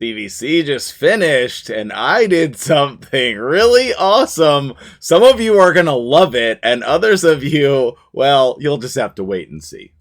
CVC just finished and I did something really awesome. Some of you are going to love it and others of you, well, you'll just have to wait and see.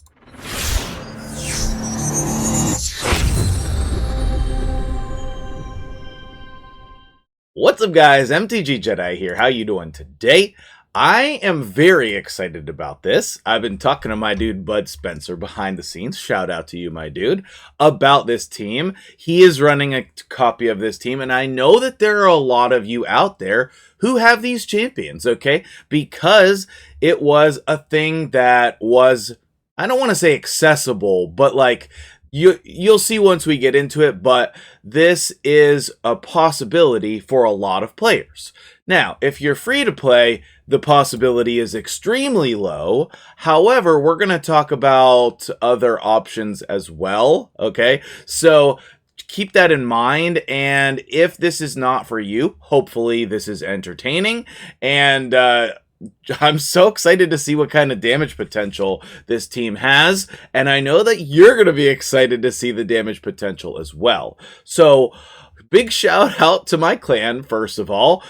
What's up guys, MtgJedi here. How you doing today? I am very excited about this. I've been talking to my dude Bud Spencer behind the scenes. Shout out to you, my dude, about this team. He is running a copy of this team, and I know that there are a lot of you out there who have these champions, okay? Because it was a thing that was, I don't want to say accessible, but like, You'll see once we get into it, but this is a possibility for a lot of players. Now, if you're free to play, the possibility is extremely low. However, we're going to talk about other options as well, okay? So keep that in mind, and if this is not for you, hopefully this is entertaining, and I'm so excited to see what kind of damage potential this team has, and I know that you're going to be excited to see the damage potential as well. So, big shout out to my clan, first of all.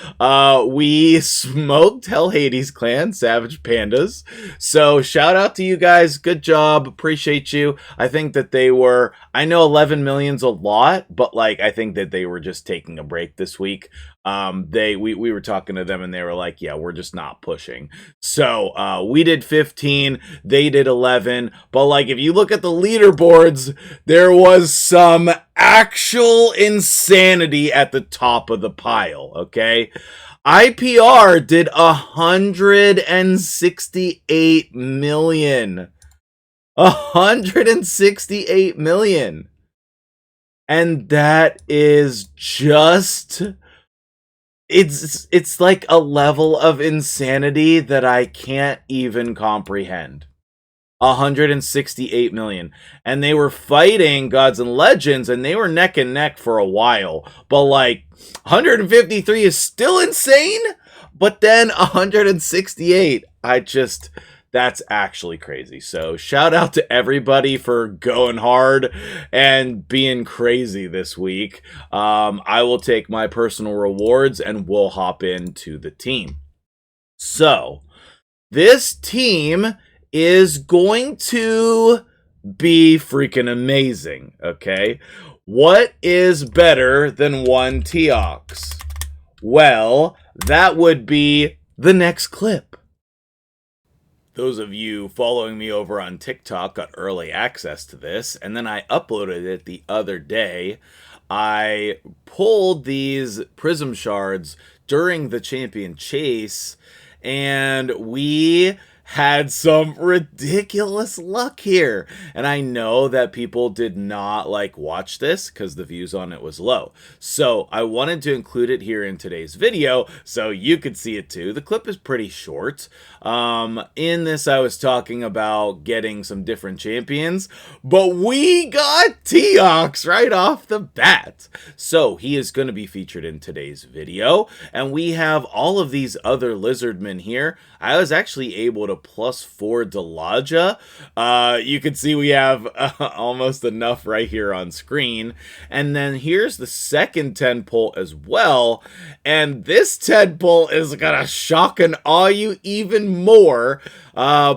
We smoked Hell Hades clan, Savage Pandas. So, shout out to you guys. Good job. Appreciate you. I think that they were, I know 11 million's a lot, but like, I think that they were just taking a break this week. We were talking to them and they were like, yeah, we're just not pushing. So, we did 15, they did 11, but like, if you look at the leaderboards, there was some actual insanity at the top of the pile, okay? IPR did 168 million. 168 million. And that is just... It's like a level of insanity that I can't even comprehend. 168 million. And they were fighting Gods and Legends, and they were neck and neck for a while. But like, 153 is still insane, but then 168, that's actually crazy. So shout out to everybody for going hard and being crazy this week. I will take my personal rewards and we'll hop into the team. So this team is going to be freaking amazing, okay? What is better than one Teox? Well, that would be the next clip. Those of you following me over on TikTok got early access to this, and then I uploaded it the other day. I pulled these prism shards during the champion chase, and we had some ridiculous luck here. And I know that people did not like watch this because the views on it was low. So I wanted to include it here in today's video so you could see it too. The clip is pretty short. In this I was talking about getting some different champions, but we got Teox right off the bat. So he is going to be featured in today's video, and we have all of these other lizardmen here. I was actually able to +4 Delaja. You can see we have almost enough right here on screen. And then here's the second 10 pull as well. And this 10 pull is gonna shock and awe you even more.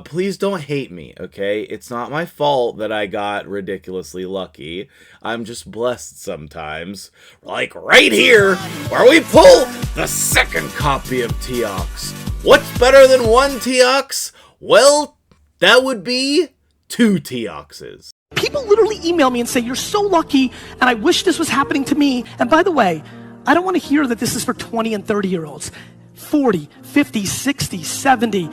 Please don't hate me, okay? It's not my fault that I got ridiculously lucky. I'm just blessed sometimes. Like right here, where we pull the second copy of Teox. What's better than one Teox? Well, that would be 2 Teoxes. People literally email me and say, you're so lucky, and I wish this was happening to me. And by the way, I don't want to hear that this is for 20 and 30-year-olds. 40, 50, 60, 70.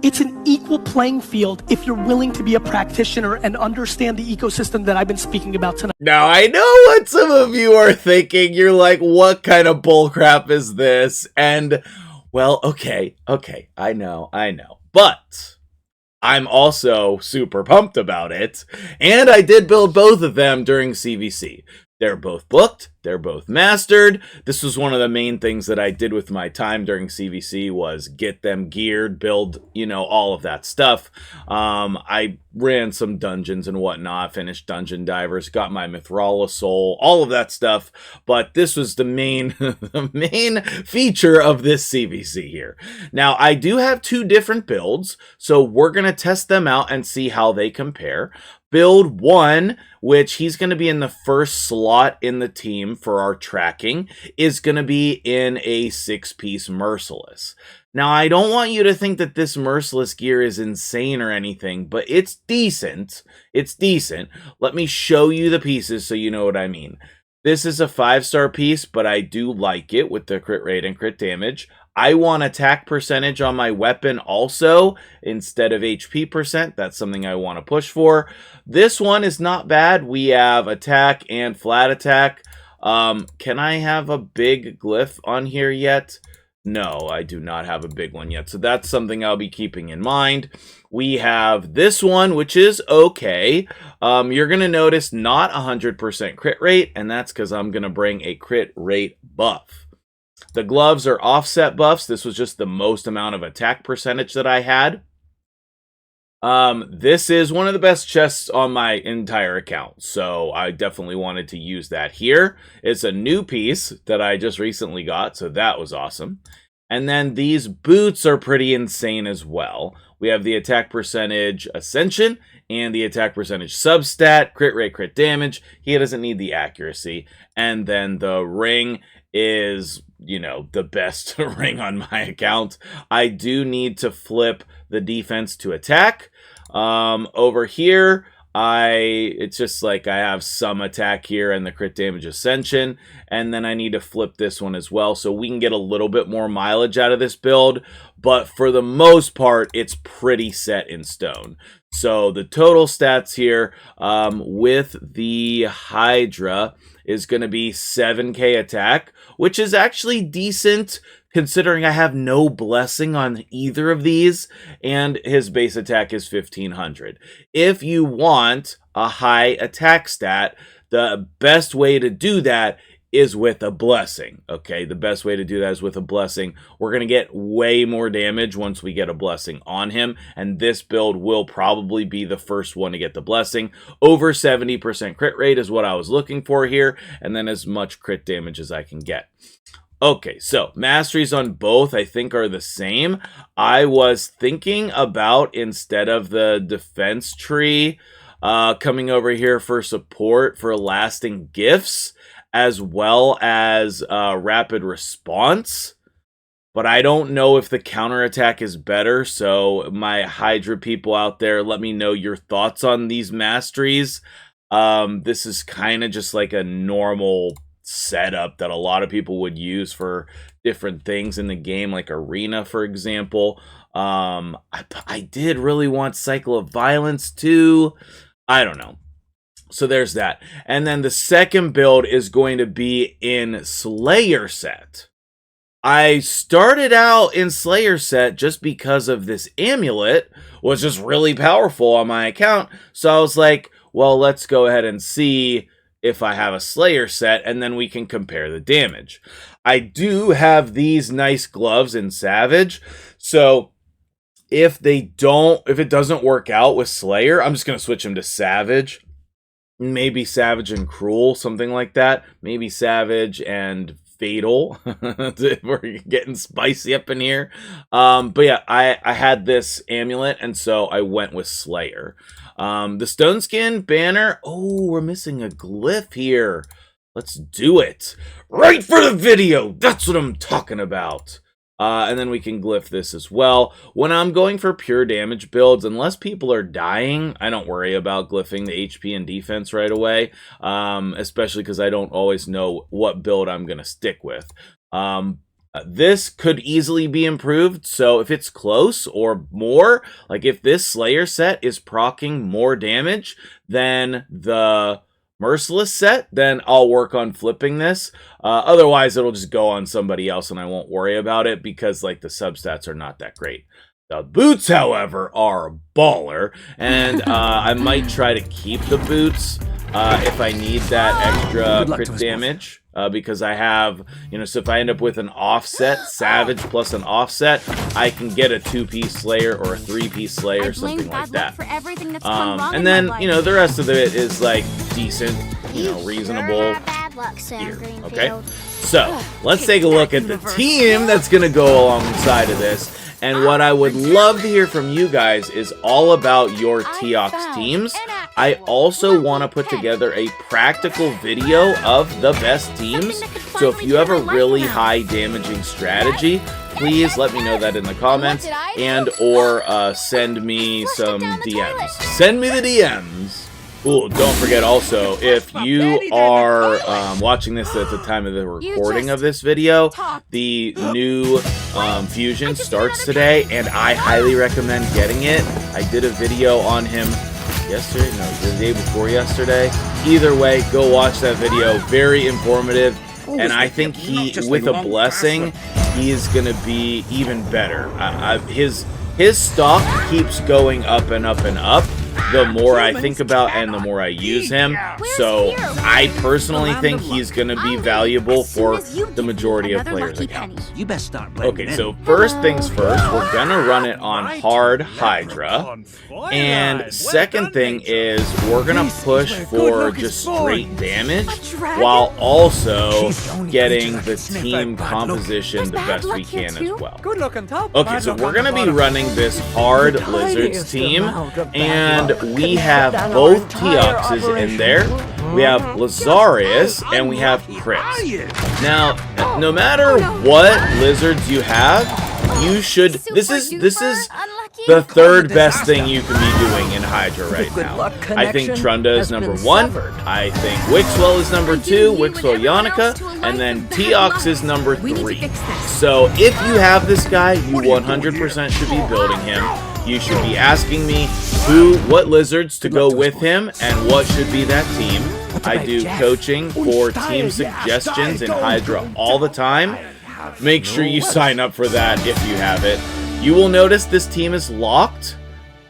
It's an equal playing field if you're willing to be a practitioner and understand the ecosystem that I've been speaking about tonight. Now, I know what some of you are thinking. You're like, what kind of bullcrap is this? And... well, okay, I know, but I'm also super pumped about it, and I did build both of them during CVC. They're both booked. They're both mastered. This was one of the main things that I did with my time during CVC was get them geared, build, all of that stuff. I ran some dungeons and whatnot, finished Dungeon Divers, got my Mithrala Soul, all of that stuff. But this was the main, the main feature of this CVC here. Now, I do have 2 different builds, so we're going to test them out and see how they compare. Build 1, which he's going to be in the first slot in the team for our tracking, is going to be in a 6-piece Merciless. Now, I don't want you to think that this Merciless gear is insane or anything, but it's decent. It's decent. Let me show you the pieces so you know what I mean. This is a 5-star piece, but I do like it with the crit rate and crit damage. I want attack percentage on my weapon also instead of HP percent. That's something I want to push for. This one is not bad. We have attack and flat attack. Can I have a big glyph on here yet? No, I do not have a big one yet. So that's something I'll be keeping in mind. We have this one, which is okay. You're going to notice not 100% crit rate, and that's because I'm going to bring a crit rate buff. The gloves are offset buffs. This was just the most amount of attack percentage that I had. This is one of the best chests on my entire account, so I definitely wanted to use that here. It's a new piece that I just recently got, so that was awesome. And then these boots are pretty insane as well. We have the attack percentage Ascension and the attack percentage substat, crit rate, crit damage. He doesn't need the accuracy. And then the ring is, the best ring on my account. I do need to flip the defense to attack. Over here, it's just like I have some attack here and the crit damage Ascension, and then I need to flip this one as well so we can get a little bit more mileage out of this build, but for the most part, it's pretty set in stone. So the total stats here with the Hydra is going to be 7k attack, which is actually decent considering I have no blessing on either of these, and his base attack is 1500. If you want a high attack stat, the best way to do that is with a blessing, okay? The best way to do that is with a blessing. We're going to get way more damage once we get a blessing on him, and this build will probably be the first one to get the blessing. Over 70% crit rate is what I was looking for here, and then as much crit damage as I can get. Okay, so masteries on both I think are the same. I was thinking about, instead of the defense tree, coming over here for support for lasting gifts, as well as rapid response. But I don't know if the counterattack is better, so my Hydra people out there, let me know your thoughts on these masteries. This is kind of just like a normal setup that a lot of people would use for different things in the game, like Arena, for example. I did really want Cycle of Violence too. I don't know. So there's that. And then the second build is going to be in Slayer set. I started out in Slayer set just because of this amulet was just really powerful on my account. So I was like, well, let's go ahead and see if I have a Slayer set, and then we can compare the damage. I do have these nice gloves in Savage, so if it doesn't work out with Slayer, I'm just going to switch them to Savage. Maybe Savage and Cruel, something like that. Maybe Savage and Fatal. We're getting spicy up in here. But yeah, I had this amulet, and so I went with Slayer. The Stone Skin banner. Oh, we're missing a glyph here. Let's do it. Right for the video. That's what I'm talking about. And then we can glyph this as well. When I'm going for pure damage builds, unless people are dying, I don't worry about glyphing the HP and defense right away, especially because I don't always know what build I'm going to stick with. This could easily be improved, so if it's close or more, like if this Slayer set is proccing more damage than the Merciless set, then I'll work on flipping this. Otherwise, it'll just go on somebody else and I won't worry about it because like the substats are not that great. The boots, however, are a baller, and I might try to keep the boots if I need that extra crit damage. Because I have, so if I end up with an offset, Savage plus an offset, I can get a 2-piece Slayer or a 3-piece Slayer, something like that. And then, the rest of it is like decent, reasonable here, okay? So, let's take a look at the team that's going to go alongside of this. And what I would love to hear from you guys is all about your Teox teams. I also want to put together a practical video of the best teams. So if you have a really high damaging strategy, please let me know that in the comments and or send me some DMs. Send me the DMs. Ooh, don't forget also, if you are watching this at the time of the recording of this video, the new Fusion starts today, and I highly recommend getting it. I did a video on him yesterday, no, the day before yesterday. Either way, go watch that video. Very informative, and I think he, with a blessing, he is going to be even better. His stock keeps going up and up and up the more I think about and the more I use him. So I personally think he's going to be valuable for the majority of players' accounts. You best start playing. Okay, so first things first, we're going to run it on hard Hydra. And second thing is we're going to push for just straight damage while also getting the team composition the best we can as well. Okay, so we're going to be running this hard Lizards team, and we have both Teoxes in there. We have Lazarius and we have Chris. Now, no matter what Lizards you have, you should. This is the third best thing you can be doing in Hydra right now. I think Trunda is number 1. I think Wixwell is number 2. Wixwell Yannicka, and then Teox is number 3. So if you have this guy, you 100% should be building him. You should be asking me what Lizards to go with him and what should be that team. I do coaching for team suggestions in Hydra all the time. Make sure you sign up for that if you have it. You will notice this team is locked.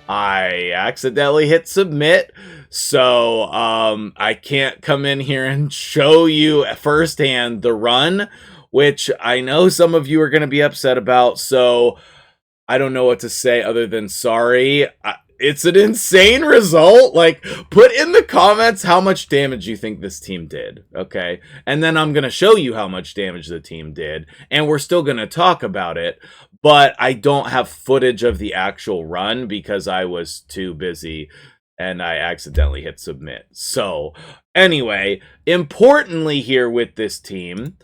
I accidentally hit submit, so I can't come in here and show you firsthand the run, which I know some of you are going to be upset about, so I don't know what to say other than sorry. It's an insane result. Like, put in the comments how much damage you think this team did, okay? And then I'm going to show you how much damage the team did, and we're still going to talk about it, but I don't have footage of the actual run because I was too busy and I accidentally hit submit. So, anyway, importantly here with this team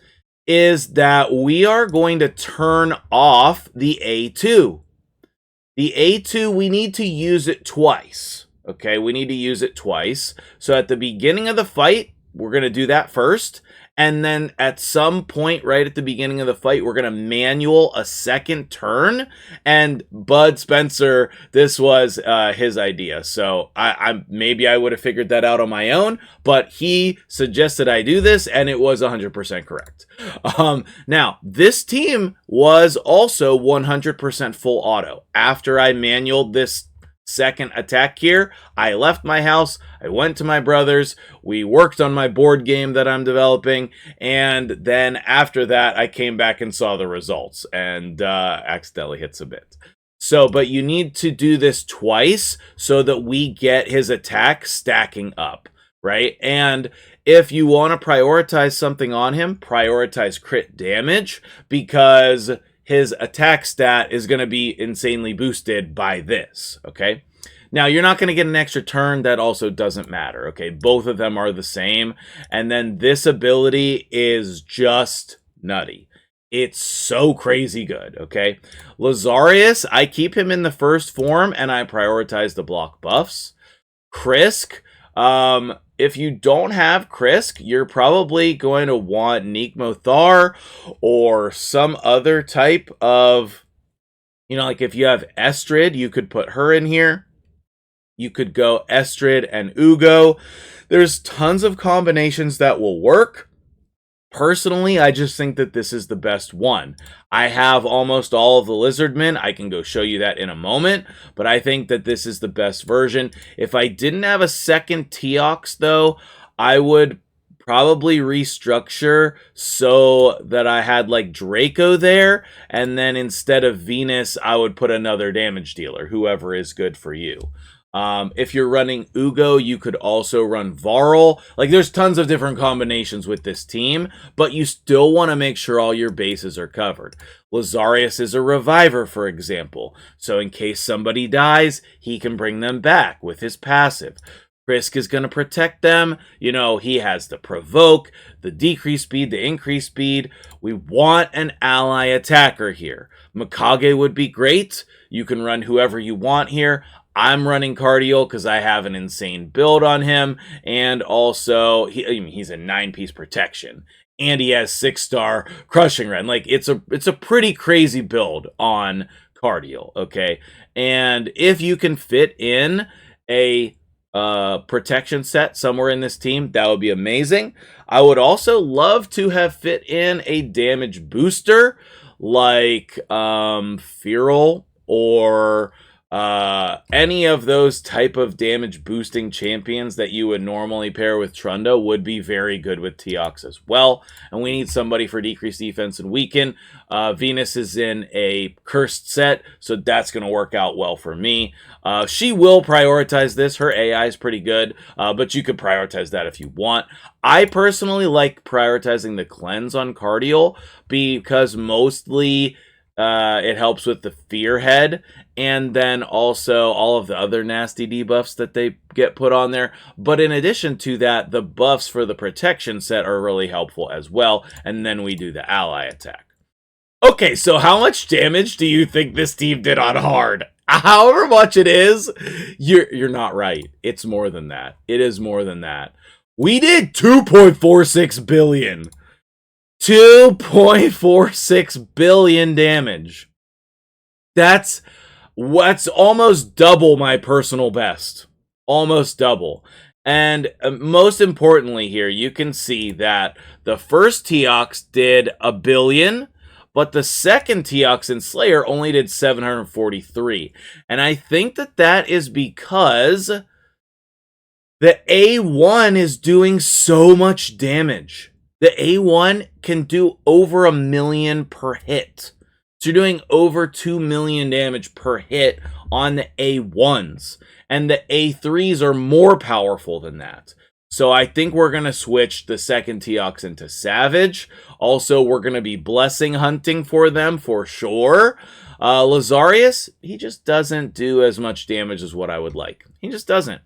is that we are going to turn off the A2. The A2, we need to use it twice. Okay, we need to use it twice. So at the beginning of the fight, we're going to do that first. And then at some point right at the beginning of the fight, we're going to manual a second turn. And Bud Spencer, this was his idea. So maybe I would have figured that out on my own, but he suggested I do this, and it was 100% correct. Now, this team was also 100% full auto. After I manualed this second attack here, I left my house, I went to my brother's, we worked on my board game that I'm developing, and then after that I came back and saw the results and accidentally hit submit. So, but you need to do this twice so that we get his attack stacking up, right? And if you want to prioritize something on him, prioritize crit damage, because his attack stat is going to be insanely boosted by this, okay? Now, you're not going to get an extra turn. That also doesn't matter, okay? Both of them are the same. And then this ability is just nutty. It's so crazy good, okay? Lazarius, I keep him in the first form, and I prioritize the block buffs. Krisk, if you don't have Krisk, you're probably going to want Neekmothar or some other type of, like if you have Estrid, you could put her in here. You could go Estrid and Ugo. There's tons of combinations that will work. Personally, I just think that this is the best one. I have almost all of the Lizardmen. I can go show you that in a moment, but I think that this is the best version. If I didn't have a second Teox, though, I would probably restructure so that I had like Draco there, and then instead of Venus, I would put another damage dealer, whoever is good for you. If you're running Ugo, you could also run Varl. Like, there's tons of different combinations with this team, but you still want to make sure all your bases are covered. Lazarius is a reviver, for example. So in case somebody dies, he can bring them back with his passive. Krisk is going to protect them. You know, he has the provoke, the decrease speed, the increase speed. We want an ally attacker here. Mikage would be great. You can run whoever you want here. I'm running Cardial because I have an insane build on him, and also he's a 9-piece protection, and he has 6-star crushing run. Like, it's a pretty crazy build on Cardial, okay? And if you can fit in a protection set somewhere in this team, that would be amazing. I would also love to have fit in a damage booster like Feral or any of those type of damage boosting champions that you would normally pair with Trunda would be very good with Teox as well. And we need somebody for decreased defense and weaken. Venus is in a cursed set, so that's going to work out well for me. She will prioritize this. Her AI is pretty good, but you could prioritize that if you want. I personally like prioritizing the cleanse on Cardial because mostly it helps with the fear head, and then also all of the other nasty debuffs that they get put on there. But in addition to that, the buffs for the protection set are really helpful as well, and then we do the ally attack. Okay, so how much damage do you think this team did on hard? However much it is, you're not right. It's more than that. It is more than that. We did 2.46 billion. 2.46 billion damage. That's almost double my personal best. Almost double. And most importantly here, you can see that the first Teox did 1 billion, but the second Teox in Slayer only did 743. And I think that is because the A1 is doing so much damage. The A1 can do over 1 million per hit. So you're doing over 2 million damage per hit on the A1s. And the A3s are more powerful than that. So I think we're going to switch the second Teox into Savage. Also, we're going to be blessing hunting for them for sure. Lazarius, he just doesn't do as much damage as what I would like. He just doesn't.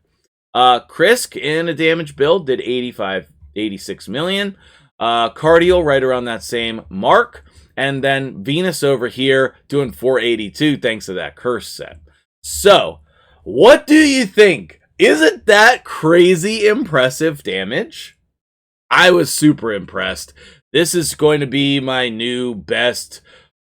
Krisk in a damage build did 86 million. Cardial right around that same mark, and then Venus over here doing 482 thanks to that curse set. So, what do you think? Isn't that crazy impressive damage? I was super impressed. This is going to be my new best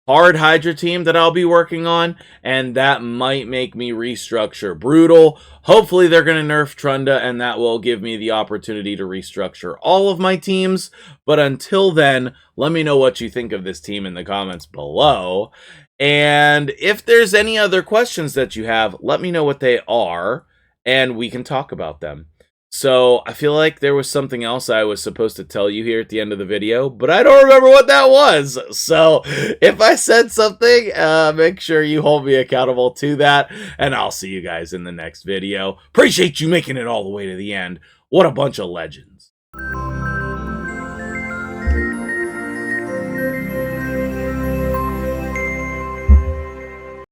hard Hydra team that I'll be working on, and that might make me restructure Brutal. Hopefully they're going to nerf Trunda, and that will give me the opportunity to restructure all of my teams. But until then, let me know what you think of this team in the comments below. And if there's any other questions that you have, let me know what they are, and we can talk about them. So, I feel like there was something else I was supposed to tell you here at the end of the video, but I don't remember what that was. So, if I said something, make sure you hold me accountable to that, and I'll see you guys in the next video. Appreciate you making it all the way to the end. What a bunch of legends.